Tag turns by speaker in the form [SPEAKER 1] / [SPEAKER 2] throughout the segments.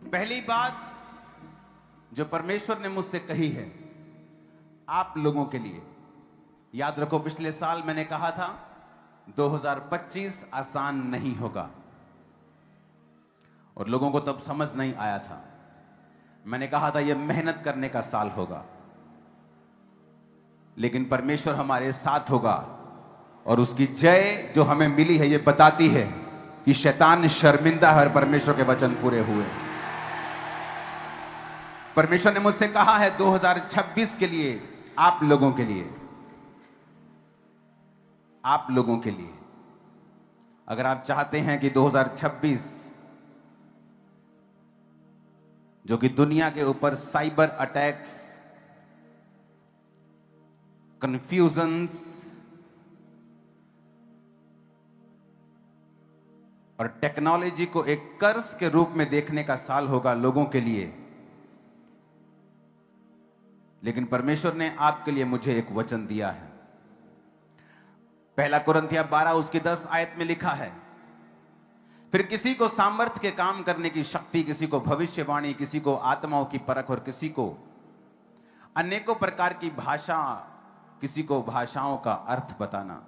[SPEAKER 1] पहली बात जो परमेश्वर ने मुझसे कही है आप लोगों के लिए, याद रखो पिछले साल मैंने कहा था 2025 आसान नहीं होगा और लोगों को तब समझ नहीं आया था। मैंने कहा था यह मेहनत करने का साल होगा, लेकिन परमेश्वर हमारे साथ होगा और उसकी जय जो हमें मिली है यह बताती है कि शैतान शर्मिंदा है और परमेश्वर के वचन पूरे हुए। परमेश्वर ने मुझसे कहा है 2026 के लिए, आप लोगों के लिए, आप लोगों के लिए, अगर आप चाहते हैं कि 2026 जो कि दुनिया के ऊपर साइबर अटैक्स, कंफ्यूजन्स और टेक्नोलॉजी को एक कर्स के रूप में देखने का साल होगा लोगों के लिए, लेकिन परमेश्वर ने आपके लिए मुझे एक वचन दिया है। पहला कुरिन्थियों 12 उसकी 10 आयत में लिखा है, फिर किसी को सामर्थ्य के काम करने की शक्ति, किसी को भविष्यवाणी, किसी को आत्माओं की परख और किसी को अनेकों प्रकार की भाषा, किसी को भाषाओं का अर्थ बताना,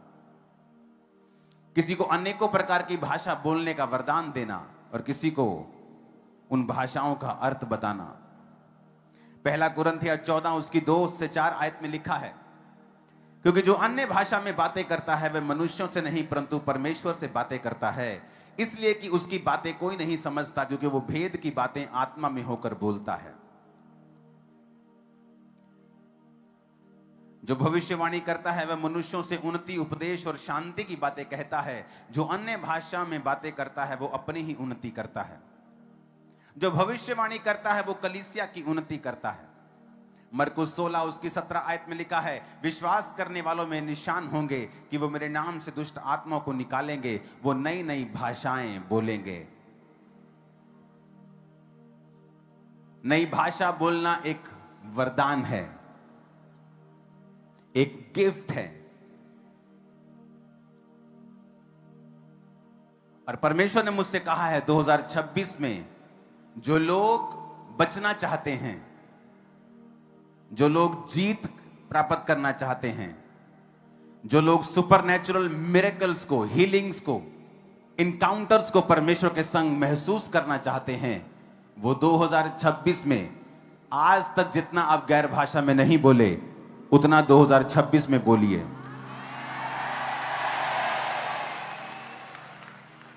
[SPEAKER 1] किसी को अनेकों प्रकार की भाषा बोलने का वरदान देना और किसी को उन भाषाओं का अर्थ बताना। पहला कुरिन्थियों 14 उसकी 2 से 4 आयत में लिखा है, क्योंकि जो अन्य भाषा में बातें करता है वह मनुष्यों से नहीं परंतु परमेश्वर से बातें करता है, इसलिए कि उसकी बातें कोई नहीं समझता, क्योंकि वो भेद की बातें आत्मा में होकर बोलता है। जो भविष्यवाणी करता है वह मनुष्यों से उन्नति, उपदेश और शांति की बातें कहता है। जो अन्य भाषा में बातें करता है वो अपनी ही उन्नति करता है। जो भविष्यवाणी करता है वो कलीसिया की उन्नति करता है। मरकुस 16 उसकी 17 आयत में लिखा है, विश्वास करने वालों में निशान होंगे कि वो मेरे नाम से दुष्ट आत्माओं को निकालेंगे, वो नई नई भाषाएं बोलेंगे। नई भाषा बोलना एक वरदान है, एक गिफ्ट है, और परमेश्वर ने मुझसे कहा है 2026 में जो लोग बचना चाहते हैं, जो लोग जीत प्राप्त करना चाहते हैं, जो लोग सुपरनैचुरल मिरेकल्स को, हीलिंग्स को, इनकाउंटर्स को परमेश्वर के संग महसूस करना चाहते हैं, वो 2026 में आज तक जितना आप गैर भाषा में नहीं बोले उतना 2026 में बोलिए।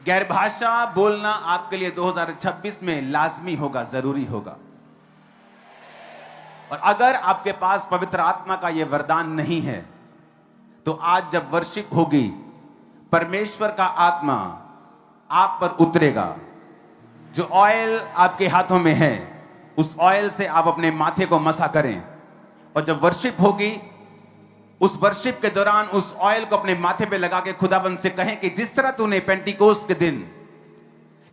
[SPEAKER 1] गैर भाषा बोलना आपके लिए 2026 में लाजमी होगा, जरूरी होगा। और अगर आपके पास पवित्र आत्मा का यह वरदान नहीं है तो आज जब वर्शिप होगी परमेश्वर का आत्मा आप पर उतरेगा। जो ऑयल आपके हाथों में है उस ऑयल से आप अपने माथे को मसा करें, और जब वर्शिप होगी उस वर्शिप के दौरान उस ऑयल को अपने माथे पे लगा के खुदाबंद से कहें कि जिस तरह तूने पेंटिकोस्ट के दिन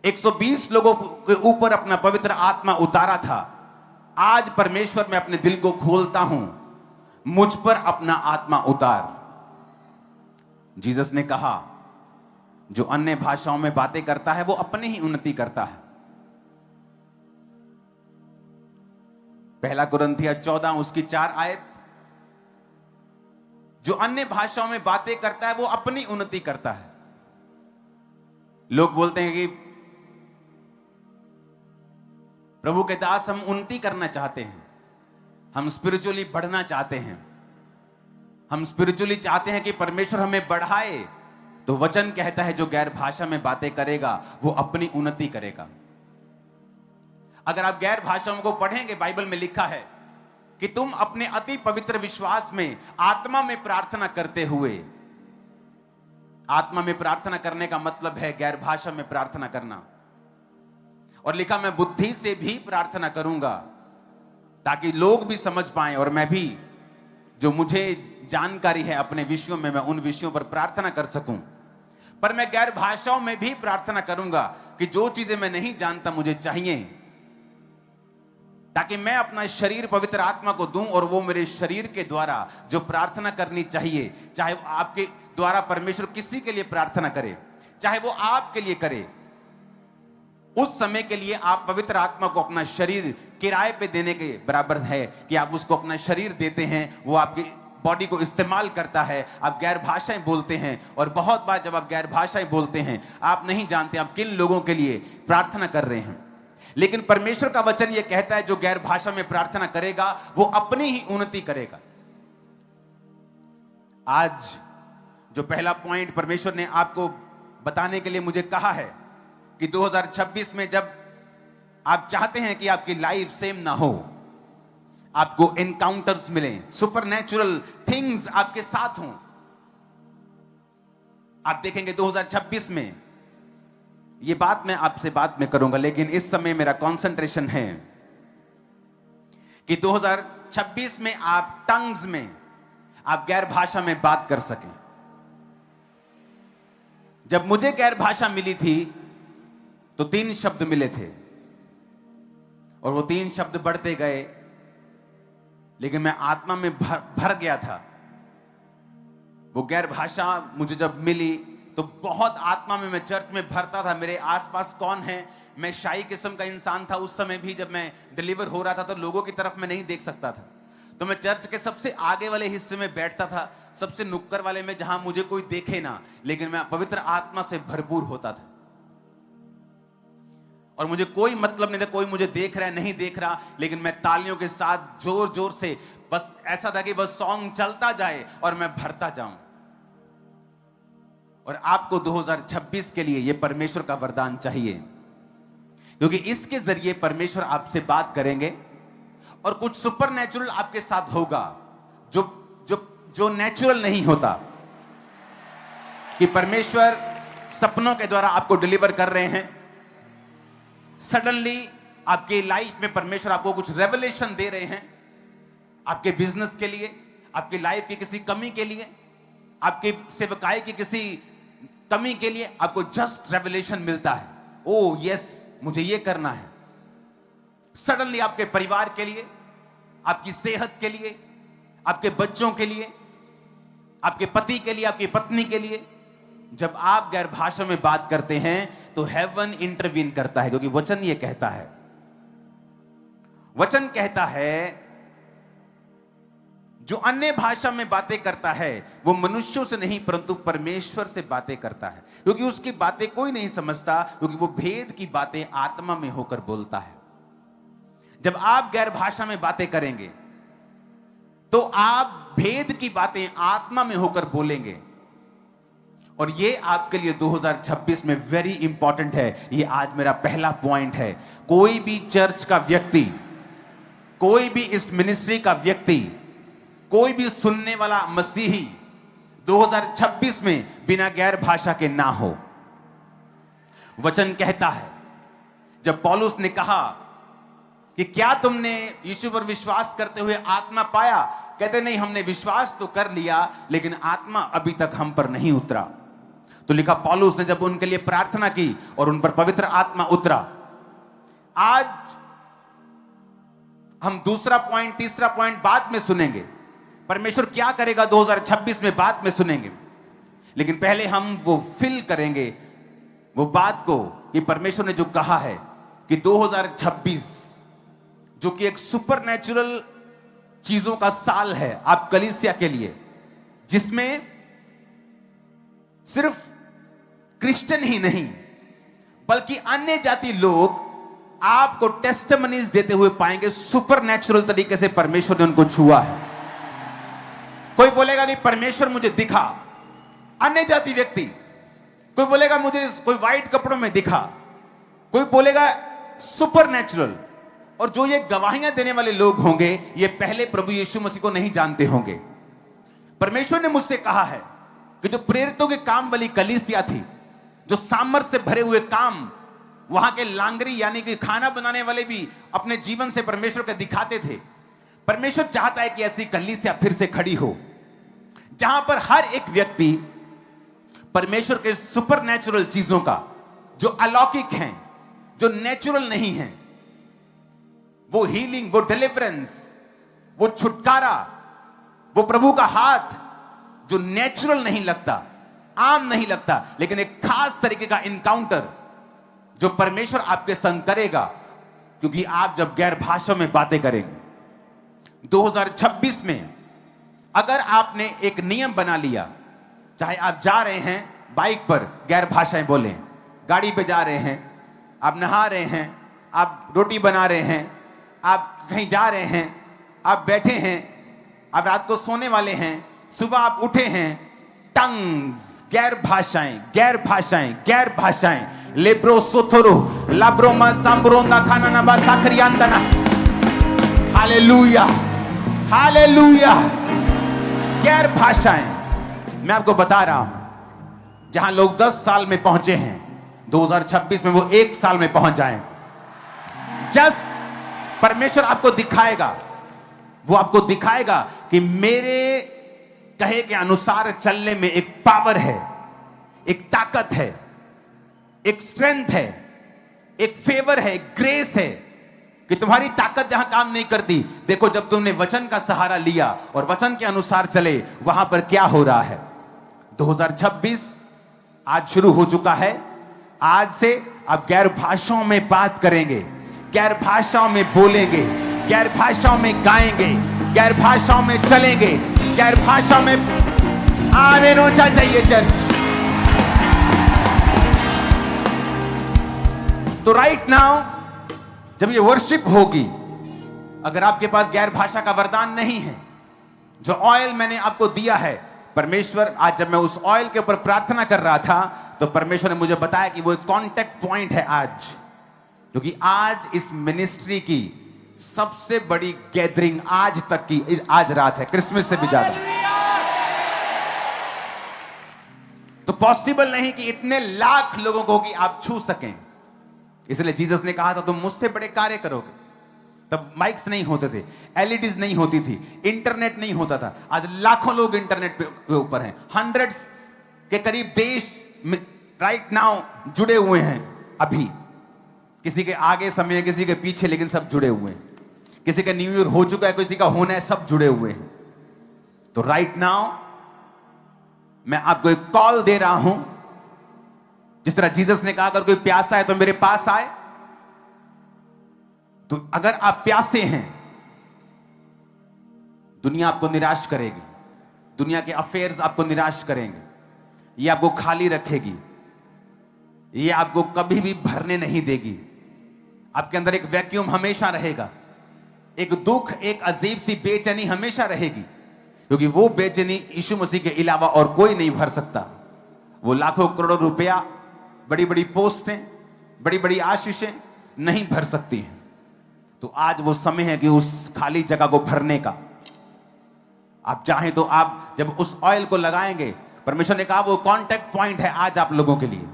[SPEAKER 1] 120 लोगों के ऊपर अपना पवित्र आत्मा उतारा था, आज परमेश्वर मैं अपने दिल को खोलता हूं, मुझ पर अपना आत्मा उतार। जीसस ने कहा जो अन्य भाषाओं में बातें करता है वो अपनी ही उन्नति करता है। पहला कुरिन्थियों 14 उसकी 4 आयत, जो अन्य भाषाओं में बातें करता है वो अपनी उन्नति करता है। लोग बोलते हैं कि प्रभु के दास हम उन्नति करना चाहते हैं, हम स्पिरिचुअली बढ़ना चाहते हैं, हम स्पिरिचुअली चाहते हैं कि परमेश्वर हमें बढ़ाए। तो वचन कहता है जो गैर भाषा में बातें करेगा वो अपनी उन्नति करेगा। अगर आप गैर भाषाओं को पढ़ेंगे, बाइबल में लिखा है कि तुम अपने अति पवित्र विश्वास में आत्मा में प्रार्थना करते हुए, आत्मा में प्रार्थना करने का मतलब है गैर भाषा में प्रार्थना करना। और लिखा मैं बुद्धि से भी प्रार्थना करूंगा ताकि लोग भी समझ पाएं और मैं भी जो मुझे जानकारी है अपने विषयों में मैं उन विषयों पर प्रार्थना कर सकूं। पर मैं गैर भाषाओं में भी प्रार्थना करूंगा कि जो चीजें मैं नहीं जानता मुझे चाहिए, ताकि मैं अपना शरीर पवित्र आत्मा को दूं और वो मेरे शरीर के द्वारा जो प्रार्थना करनी चाहिए, चाहे वो आपके द्वारा परमेश्वर किसी के लिए प्रार्थना करे, चाहे वो आपके लिए करे, उस समय के लिए आप पवित्र आत्मा को अपना शरीर किराए पे देने के बराबर है कि आप उसको अपना शरीर देते हैं, वो आपकी बॉडी को इस्तेमाल करता है। आप गैर भाषाएं बोलते हैं, और बहुत बार जब आप गैर भाषाएं बोलते हैं आप नहीं जानते आप किन लोगों के लिए प्रार्थना कर रहे हैं। लेकिन परमेश्वर का वचन यह कहता है जो गैर भाषा में प्रार्थना करेगा वो अपनी ही उन्नति करेगा। आज जो पहला पॉइंट परमेश्वर ने आपको बताने के लिए मुझे कहा है कि 2026 में जब आप चाहते हैं कि आपकी लाइफ सेम ना हो, आपको एनकाउंटर्स मिलें, सुपरनैचुरल थिंग्स आपके साथ हों, आप देखेंगे 2026 में, ये बात मैं आपसे बाद में करूंगा, लेकिन इस समय मेरा कंसंट्रेशन है कि 2026 में आप टंग्स में, आप गैर भाषा में बात कर सकें। जब मुझे गैर भाषा मिली थी तो 3 शब्द मिले थे, और वो 3 शब्द बढ़ते गए, लेकिन मैं आत्मा में भर गया था। वो गैर भाषा मुझे जब मिली तो बहुत आत्मा में मैं चर्च में भरता था। मेरे आसपास कौन है, मैं शाही किस्म का इंसान था उस समय भी। जब मैं डिलीवर हो रहा था तो लोगों की तरफ मैं नहीं देख सकता था, तो मैं चर्च के सबसे आगे वाले हिस्से में बैठता था, सबसे नुक्कड़ वाले में, जहां मुझे कोई देखे ना, लेकिन मैं पवित्र आत्मा से भरपूर होता था और मुझे कोई मतलब नहीं था कोई मुझे देख रहा है नहीं देख रहा, लेकिन मैं तालियों के साथ जोर जोर से, बस ऐसा था कि बस सॉन्ग चलता जाए और मैं भरता जाऊं। और आपको 2026 के लिए यह परमेश्वर का वरदान चाहिए, क्योंकि इसके जरिए परमेश्वर आपसे बात करेंगे और कुछ सुपरनैचुरल आपके साथ होगा जो जो जो नेचुरल नहीं होता। कि परमेश्वर सपनों के द्वारा आपको डिलीवर कर रहे हैं, सडनली आपके लाइफ में परमेश्वर आपको कुछ रेवलेशन दे रहे हैं, आपके बिजनेस के लिए, आपकी लाइफ की किसी कमी के लिए, आपकी सेवकाई की किसी कमी के लिए आपको जस्ट रेवलेशन मिलता है। ओ यस, मुझे ये करना है। सडनली आपके परिवार के लिए, आपकी सेहत के लिए, आपके बच्चों के लिए, आपके पति के लिए, आपकी पत्नी के लिए, जब आप गैर भाषा में बात करते हैं तो हेवन इंटरवीन करता है, क्योंकि वचन ये कहता है, वचन कहता है जो अन्य भाषा में बातें करता है वो मनुष्यों से नहीं परंतु परमेश्वर से बातें करता है, क्योंकि उसकी बातें कोई नहीं समझता, क्योंकि वो भेद की बातें आत्मा में होकर बोलता है। जब आप गैर भाषा में बातें करेंगे तो आप भेद की बातें आत्मा में होकर बोलेंगे, और ये आपके लिए 2026 में वेरी इंपॉर्टेंट है। ये आज मेरा पहला पॉइंट है। कोई भी चर्च का व्यक्ति, कोई भी इस मिनिस्ट्री का व्यक्ति, कोई भी सुनने वाला मसीही 2026 में बिना गैर भाषा के ना हो। वचन कहता है, जब पौलुस ने कहा कि क्या तुमने यीशु पर विश्वास करते हुए आत्मा पाया, कहते नहीं, हमने विश्वास तो कर लिया लेकिन आत्मा अभी तक हम पर नहीं उतरा। तो लिखा पौलुस ने जब उनके लिए प्रार्थना की और उन पर पवित्र आत्मा उतरा। आज हम दूसरा पॉइंट, तीसरा पॉइंट बाद में सुनेंगे, परमेश्वर क्या करेगा 2026 में बाद में सुनेंगे, लेकिन पहले हम वो फील करेंगे वो बात को कि परमेश्वर ने जो कहा है कि 2026 जो कि एक सुपरनैचुरल चीजों का साल है आप कलीसिया के लिए, जिसमें सिर्फ क्रिश्चियन ही नहीं बल्कि अन्य जाति लोग आपको टेस्टिमनीज देते हुए पाएंगे, सुपरनैचुरल तरीके से परमेश्वर ने उनको छुआ है। कोई बोलेगा नहीं परमेश्वर मुझे दिखा, अन्य जाति व्यक्ति, कोई बोलेगा मुझे कोई व्हाइट कपड़ों में दिखा, कोई बोलेगा सुपरनैचुरल। और जो ये गवाहियां देने वाले लोग होंगे ये पहले प्रभु यीशु मसीह को नहीं जानते होंगे। परमेश्वर ने मुझसे कहा है कि जो प्रेरितों के काम वाली कलीसिया थी, जो सामर्थ से भरे हुए काम, वहां के लांगरी यानी कि खाना बनाने वाले भी अपने जीवन से परमेश्वर को दिखाते थे। परमेश्वर चाहता है कि ऐसी कलीसिया फिर से खड़ी हो, जहां पर हर एक व्यक्ति परमेश्वर के सुपरनैचुरल चीजों का, जो अलौकिक हैं, जो नेचुरल नहीं हैं, वो हीलिंग, वो डिलीवरेंस, वो छुटकारा, वो प्रभु का हाथ जो नेचुरल नहीं लगता, आम नहीं लगता, लेकिन एक खास तरीके का इनकाउंटर जो परमेश्वर आपके संग करेगा, क्योंकि आप जब गैर भाषा में बातें करेंगे। 2026 में अगर आपने एक नियम बना लिया, चाहे आप जा रहे हैं बाइक पर गैर भाषाएं बोलें, गाड़ी पे जा रहे हैं, आप नहा रहे हैं, आप रोटी बना रहे हैं, आप कहीं जा रहे हैं, आप बैठे हैं, आप रात को सोने वाले हैं, सुबह आप उठे हैं, टंग्स, गैर भाषाएं, गैर भाषाएं, गैर भाषाएं, लेब्रो सोथोरो लाब्रोमा सांब्रोंदा खाना ना बा साखरियांतना। Hallelujah, hallelujah. गैर भाषाएं, मैं आपको बता रहा हूं, जहां लोग 10 साल में पहुंचे हैं, 2026 में वो 1 साल में पहुंच जाएं। जस्ट परमेश्वर आपको दिखाएगा, वो आपको दिखाएगा कि मेरे कहे के अनुसार चलने में एक पावर है, एक ताकत है, एक स्ट्रेंथ है, एक फेवर है, एक ग्रेस है, कि तुम्हारी ताकत जहां काम नहीं करती, देखो जब तुमने वचन का सहारा लिया और वचन के अनुसार चले, वहां पर क्या हो रहा है। 2026 आज शुरू हो चुका है। आज से आप गैर भाषाओं में बात करेंगे, गैर भाषाओं में बोलेंगे, गैर भाषाओं में गाएंगे, गैर भाषाओं में चलेंगे, गैर भाषाओं में आने नोचा चाहिए चर्च। तो राइट नाउ जब ये वर्शिप होगी, अगर आपके पास गैर भाषा का वरदान नहीं है, जो ऑयल मैंने आपको दिया है, परमेश्वर आज जब मैं उस ऑयल के ऊपर प्रार्थना कर रहा था, तो परमेश्वर ने मुझे बताया कि वो एक कांटेक्ट पॉइंट है आज, क्योंकि आज इस मिनिस्ट्री की सबसे बड़ी गैदरिंग आज तक की आज रात है, क्रिसमस से भी ज्यादा। तो पॉसिबल नहीं कि इतने लाख लोगों को कि आप छू सकें, इसलिए जीसस ने कहा था तुम मुझसे बड़े कार्य करोगे। तब माइक्स नहीं होते थे, एलईडीज नहीं होती थी, इंटरनेट नहीं होता था। आज लाखों लोग इंटरनेट पे ऊपर हैं, हंड्रेड्स के करीब देश में राइट नाउ जुड़े हुए हैं। अभी किसी के आगे समय है, किसी के पीछे, लेकिन सब जुड़े हुए हैं। किसी का न्यू ईयर हो चुका है, किसी का होना है, सब जुड़े हुए हैं। तो राइट नाउ मैं आपको एक कॉल दे रहा हूं, जिस तरह जीसस ने कहा अगर कोई प्यासा है तो मेरे पास आए। तो अगर आप प्यासे हैं, दुनिया आपको निराश करेगी, दुनिया के अफेयर्स आपको निराश करेंगे, ये आपको खाली रखेगी, ये आपको कभी भी भरने नहीं देगी। आपके अंदर एक वैक्यूम हमेशा रहेगा, एक दुख, एक अजीब सी बेचैनी हमेशा रहेगी, क्योंकि वो बेचैनी यीशु मसीह के अलावा और कोई नहीं भर सकता। वो लाखों करोड़ों रुपया, बड़ी बड़ी पोस्टें, बड़ी बड़ी आशीषें नहीं भर सकती हैं। तो आज वो समय है कि उस खाली जगह को भरने का। आप चाहें तो आप जब उस ऑयल को लगाएंगे, परमेश्वर ने कहा वो कांटेक्ट पॉइंट है आज आप लोगों के लिए।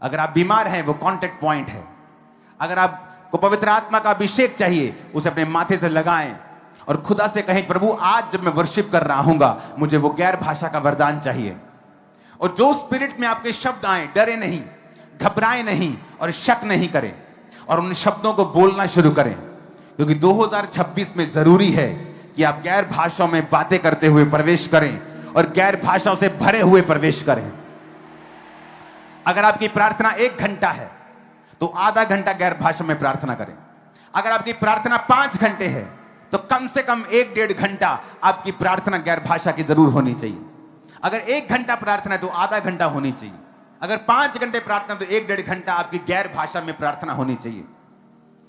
[SPEAKER 1] अगर आप बीमार हैं, वो कांटेक्ट पॉइंट है। अगर आपको पवित्र आत्मा का अभिषेक चाहिए, उसे अपने माथे से लगाएं और खुदा से कहें प्रभु आज जब मैं वर्शिप कर रहा हूंगा, मुझे वो गैर भाषा का वरदान चाहिए। और जो स्पिरिट में आपके शब्द आए, डरे नहीं, घबराए नहीं और शक नहीं करें, और उन शब्दों को बोलना शुरू करें, क्योंकि 2026 में जरूरी है कि आप गैर भाषाओं में बातें करते हुए प्रवेश करें और गैर भाषाओं से भरे हुए प्रवेश करें। अगर आपकी प्रार्थना 1 घंटा है तो आधा घंटा गैर भाषा में प्रार्थना करें। अगर आपकी प्रार्थना 5 घंटे है तो कम से कम 1-1.5 घंटा आपकी प्रार्थना गैर भाषा की जरूर होनी चाहिए। अगर 1 घंटा प्रार्थना है तो आधा घंटा होनी चाहिए। अगर 5 घंटे प्रार्थना तो 1-1.5 घंटा आपकी गैर भाषा में प्रार्थना होनी चाहिए।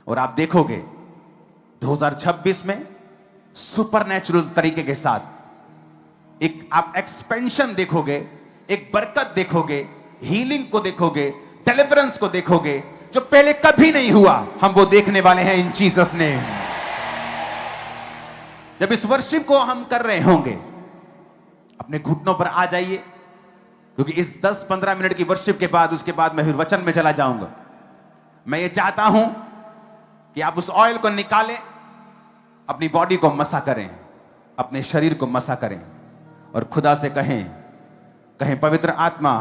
[SPEAKER 1] और आप देखोगे 2026 में सुपरनैचुरल तरीके के साथ एक आप एक्सपेंशन देखोगे, एक बरकत देखोगे, हीलिंग को देखोगे, डिलीवरेंस को देखोगे, जो पहले कभी नहीं हुआ। हम वो देखने वाले हैं इन जीसस ने। जब इस वर्शिप को हम कर रहे होंगे, अपने घुटनों पर आ जाइए, क्योंकि इस 10-15 मिनट की वर्शिप के बाद, उसके बाद मैं फिर वचन में चला जाऊंगा। मैं ये चाहता हूं कि आप उस ऑयल को निकालें, अपनी बॉडी को मसा करें, अपने शरीर को मसा करें और खुदा से कहें पवित्र आत्मा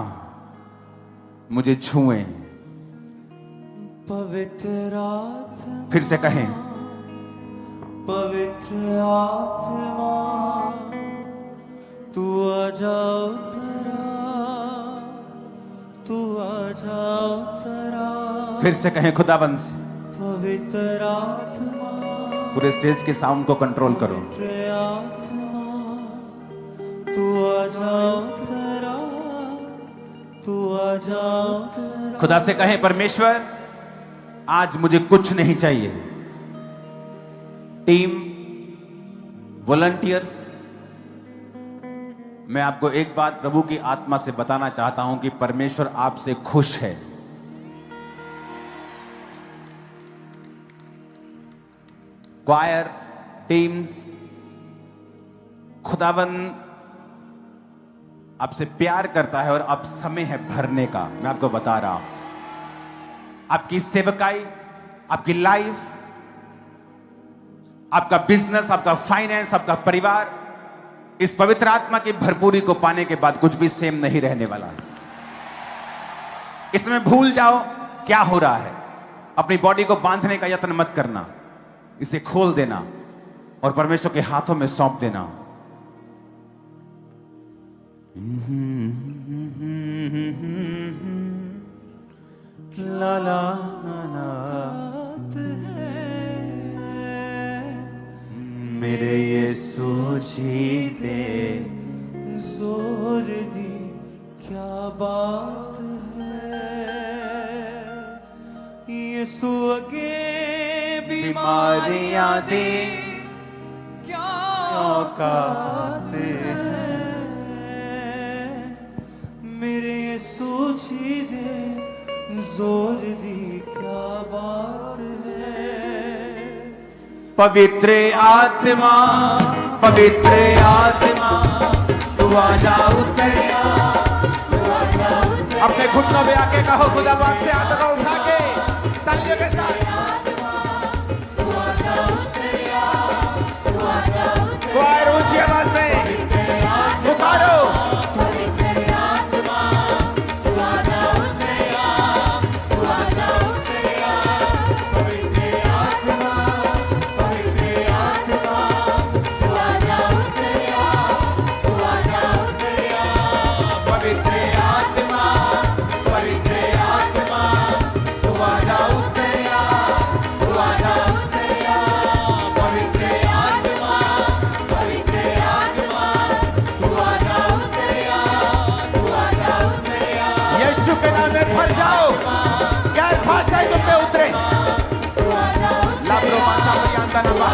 [SPEAKER 1] मुझे छुएं।
[SPEAKER 2] पवित्र आत्मा,
[SPEAKER 1] फिर से कहें
[SPEAKER 2] पवित्र आत्मा तू आ जाओ तरा, तू आ जाओ तरा।
[SPEAKER 1] फिर से कहें खुदाबंद से।
[SPEAKER 2] पवित्र आत्मा,
[SPEAKER 1] पूरे स्टेज के साउंड को कंट्रोल करो।
[SPEAKER 2] पवित्र आत्मा, तू आ जाओ तेरा, तू आ जाओ तेरा।
[SPEAKER 1] खुदा से कहें परमेश्वर आज मुझे कुछ नहीं चाहिए। टीम, वॉलंटियर्स, मैं आपको एक बात प्रभु की आत्मा से बताना चाहता हूं कि परमेश्वर आपसे खुश है। क्वायर, टीम्स, खुदाबंद आपसे प्यार करता है और अब समय है भरने का। मैं आपको बता रहा हूं, आपकी सेवकाई, आपकी लाइफ, आपका बिजनेस, आपका फाइनेंस, आपका परिवार इस पवित्र आत्मा की भरपूरी को पाने के बाद कुछ भी सेम नहीं रहने वाला। इसमें भूल जाओ क्या हो रहा है। अपनी बॉडी को बांधने का यत्न मत करना, इसे खोल देना और परमेश्वर के हाथों में सौंप देना। ला ला ला मेरे यीशु जी दे
[SPEAKER 2] जोर दी क्या बात है, यीशु अगे बीमारियां दे क्या औकात है, मेरे यीशु जी दे जोर दी क्या बात है।
[SPEAKER 1] पवित्र आत्मा, पवित्र आत्मा, तू आ जा उतरिया, अपने घुटनों पे आके कहो खुदावंद से हाथ को उठा के तालियों के साथ। क्वायर ऊंची आवाज में पुकारो। भर जाओ, गैर भाषाएं तुम पे उतरे। लाब्रो मासा परियांता नवा।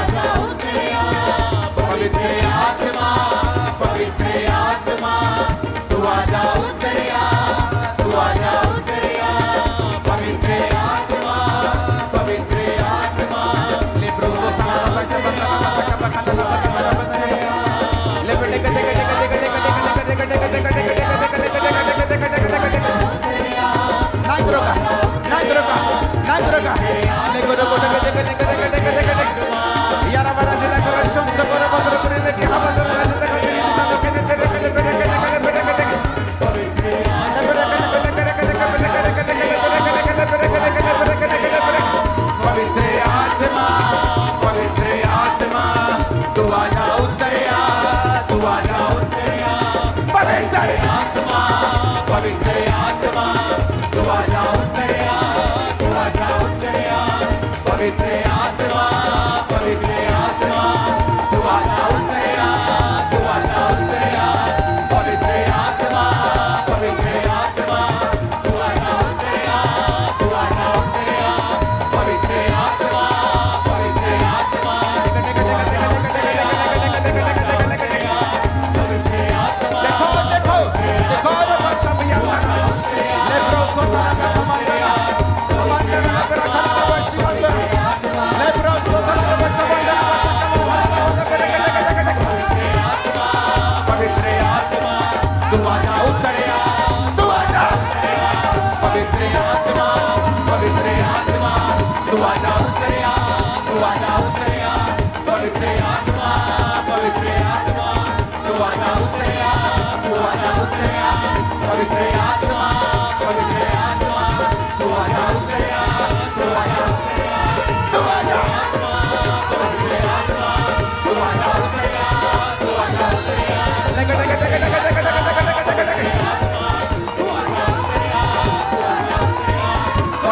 [SPEAKER 1] पवित्र आत्मा, पवित्र आत्मा, तू आ जा उतरिया, तू आ जा उतरिया। पवित्र आत्मा, पवित्र आत्मा, लेब्रो सोचा ना बचा बचा बचा बचा बचा बचा बचा लेब्रो टेक टेक टेक टेक टेक टेक टेक टेक टेक टेक टेक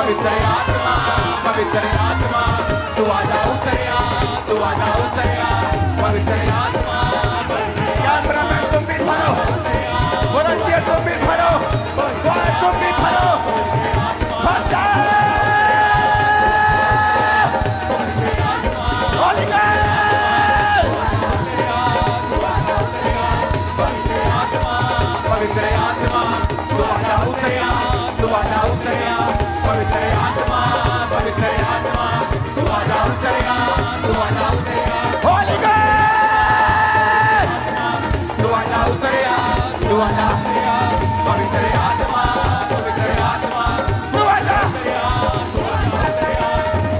[SPEAKER 3] Pavitra
[SPEAKER 1] आजा, पवित्र आत्मा, पवित्र आत्मा, तू आजा,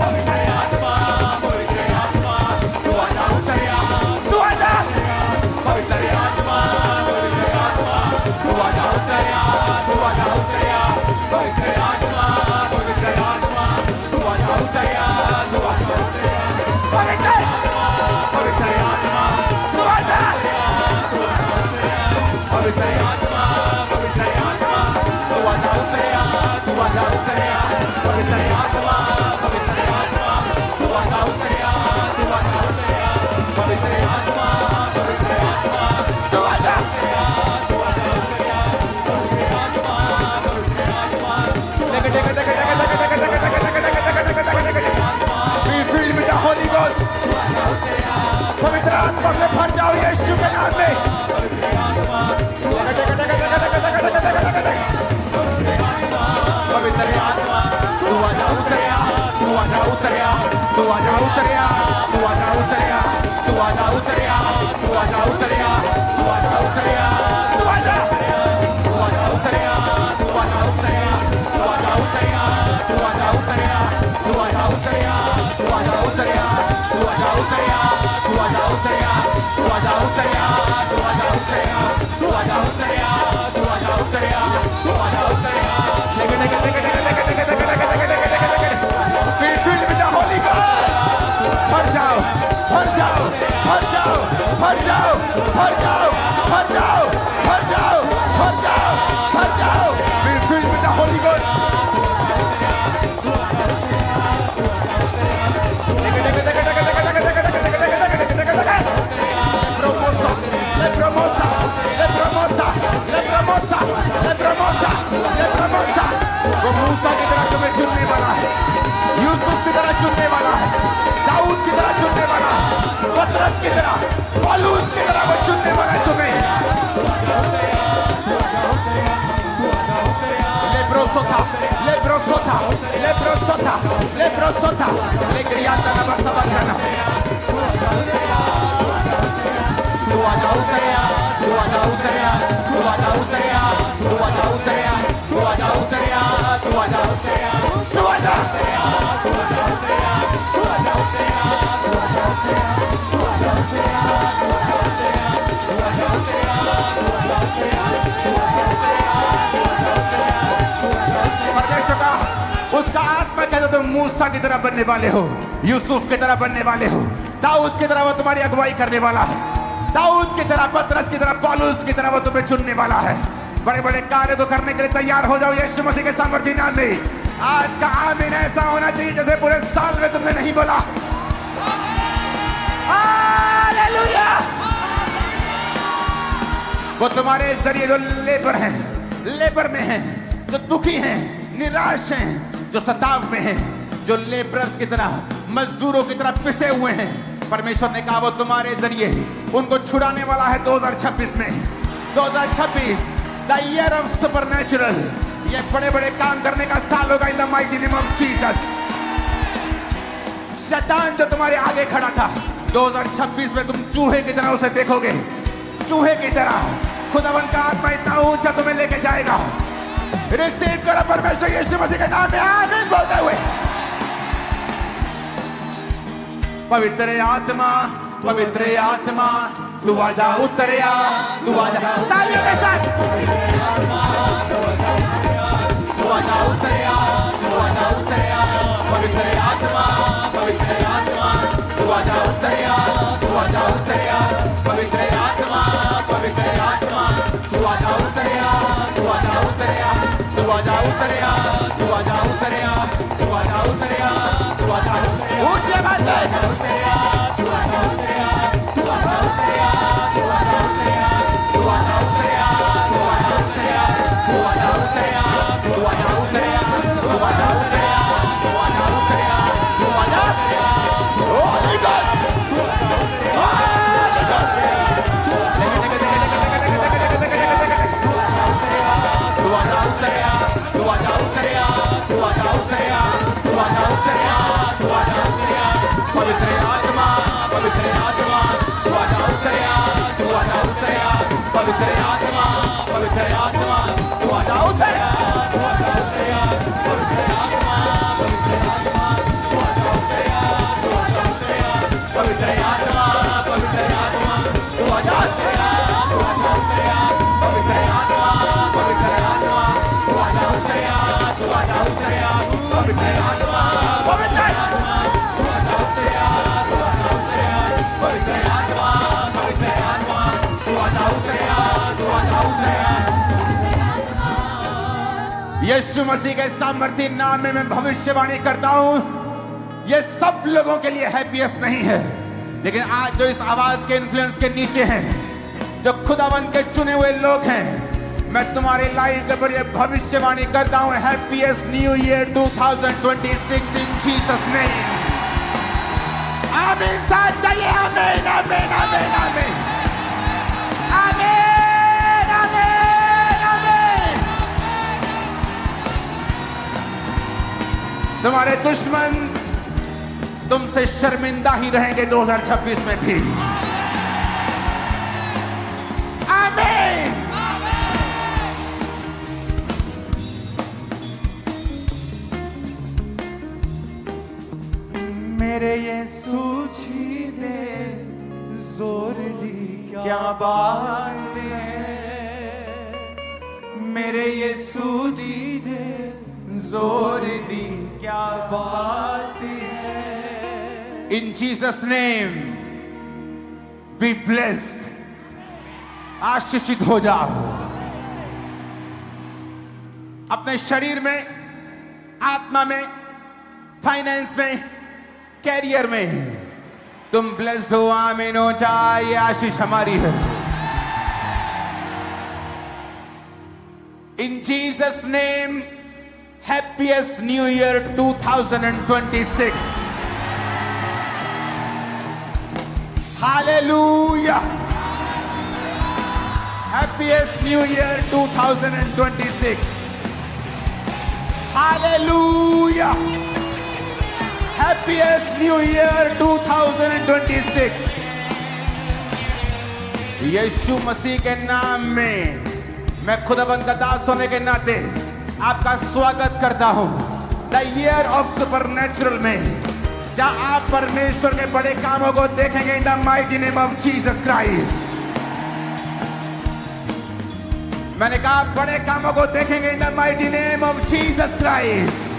[SPEAKER 1] पवित्र आत्मा, पवित्र आत्मा, तू आजा उतरिया, तू आजा, पवित्र आत्मा, पवित्र आत्मा, तू आजा उतरिया, तू आजा उतरिया, पवित्र आत्मा, पवित्र आत्मा, तू आजा उतरिया, तू आजा उतरिया, पवित्र आत्मा, पवित्र आत्मा, तू आजा, पवित्र आत्मा, पवित्र आत्मा, तू आजा उतरिया, तू आजा उतरिया, पवित्र आत्मा, पवित्र आत्मा, तू आजा उतरिया, तू आजा उतरिया, पवित्र आत्मा, पवित्र आत्मा, तू आजा, तू आजा उतरिया, पवित्र आत्मा, पवित्र आत्मा, be filled with the Holy Ghost, पवित्र आत्मा से भर जाओ यीशु के नाम में, पवित्र आत्मा, तू आजा उतरिया, तू आजा उतरिया, तू आजा उतरिया, तू आजा उतरिया, तू आजा उतरिया, तू आजा उतरिया, तू आजा उतरिया, तू आजा, तू आजा उतरिया, तू आजा उतरिया, तू आजा उतरिया, तू आजा उतरिया, तू आजा उतरिया, तू आजा उतरिया, तू आजा उतरिया, तू आजा उतरिया, तू आजा उतरिया, तू आजा उतरिया, तू आजा उतरिया, तू आजा उतरिया, तू आजा उतरिया, be filled with the Holy Ghost, भर जाओ, भर जाओ, भर जाओ, भर जाओ, भर जाओ, भर जाओ, भर जाओ, भर जाओ, भर जाओ, be filled with the Holy Ghost. Le promosa, le promosa, le promosa, le promosa, le promosa. वो मूसा की तरह तुम्हें चुनने वाला है, यूसुफ की तरह चुनने वाला है, दाऊद की तरह चुनने वाला है, पतरस की तरह, पौलुस की तरह वो चुनने वाला है तुम्हें। लेब्रोसोथा, लेब्रोसोथा, लेब्रोसोथा, लेब्रोसोथा, लेग्रियाता ना बसवाना। तू आजा उतरिया, तू आजा उतरिया, तू आजा उतरिया, तू आजा उतरिया, तू आजा उतरिया, तू आजा उतरिया, तू आजा, तू आजा उतरिया, तू आजा उतरिया, तू आजा उतरिया, तू आजा उतरिया, तू आजा उतरिया, तू आजा उतरिया, तू आजा उतरिया, तू आजा उतरिया, तू आजा उतरिया, तू आजा उतरिया। परमेश्वर का उसका आत्मा कहता तुम मूसा की तरह बनने वाले हो, यूसुफ की तरह बनने वाले हो, दाऊद की तरह वो तुम्हारी अगुवाई करने वाला है, दाऊद की तरह, पतरस की तरह, पौलुस की तरह वो तुम्हें चुनने वाला है। बड़े बड़े कार्य को करने के लिए तैयार हो जाओ यीशु मसीह के सामर्थ्य नाम में। आज का आमीन ऐसा होना चाहिए जैसे पूरे साल में तुमने नहीं बोला। हालेलुया। वो तुम्हारे जरिए जो लेबर हैं, लेबर में हैं, जो दुखी हैं, निराश हैं, जो सताव में हैं, जो लेबरर्स की तरह, मजदूरों की तरह पिसे हुए हैं, परमेश्वर ने कहा वो तुम्हारे जरिए उनको छुड़ाने वाला है 2026 में। 2026 द ईयर ऑफ सुपरनैचुरल, ये बड़े बड़े काम करने का साल होगा in the mighty name of Jesus. शैतान जो तुम्हारे आगे खड़ा था, 2026 में तुम चूहे की तरह उसे देखोगे, चूहे की तरह। खुदावंद का आत्मा इतना ऊंचा तुम्हें लेके जाएगा। रिसीव करो परमेश्वर यीशु मसीह के नाम में आमीन बोलते हुए। पवित्र आत्मा, पवित्र आत्मा, तू आजा उतरिया, तू आजा, तालियों के साथ। तू आजा उतरिया, तू आजा उतरिया, पवित्र आत्मा, पवित्र आत्मा, तू आजा उतरिया, तू आजा उतरिया, पवित्र आत्मा, पवित्र आत्मा, तू आजा उतरिया, तू आजा उतरिया, तू आजा उतरिया, तू आजा उतरिया, तू आजा उतरिया, तू आजा ऊंचे बात है। तू आजा यीशु मसीह के सामर्थ्य नाम में मैं भविष्यवाणी करता हूं, ये सब लोगों के लिए हैप्पीएस्ट नहीं है, लेकिन आज जो इस आवाज के इन्फ्लुएंस के नीचे हैं, जो खुदावंद के चुने हुए लोग हैं, मैं तुम्हारी लाइफ के ऊपर ये भविष्यवाणी करता हूं, हैप्पीएस्ट न्यू ईयर 2026 इन जीसस नेम। आमीन। साथ चाहिए आमीन आमीन आमीन आमीन आमीन आमीन आमीन। तुम्हारे दुश्मन तुमसे शर्मिंदा ही रहेंगे 2026 में भी। आमीन।
[SPEAKER 2] मेरे यीशु जी ने जोर दी क्या बात है, मेरे यीशु जी ने जोर दी क्या बात है।
[SPEAKER 1] In Jesus name be blessed। आशीषित हो जाओ। अपने शरीर में, आत्मा में, फाइनेंस में, कैरियर में तुम ब्लेस्ड हो। आमीन हो जाए। ये आशीष हमारी है। In Jesus name, happiest New Year 2026। Hallelujah। Happiest New Year 2026। Hallelujah। Happiest New Year 2026। यीशु मसीह के नाम में मैं खुदाबंद का दास होने के नाते आपका स्वागत करता हूं द ईयर ऑफ सुपरनैचुरल में, जहां आप परमेश्वर के बड़े कामों को देखेंगे in the mighty name of Jesus Christ. मैंने कहा बड़े कामों को देखेंगे in the mighty name of Jesus Christ.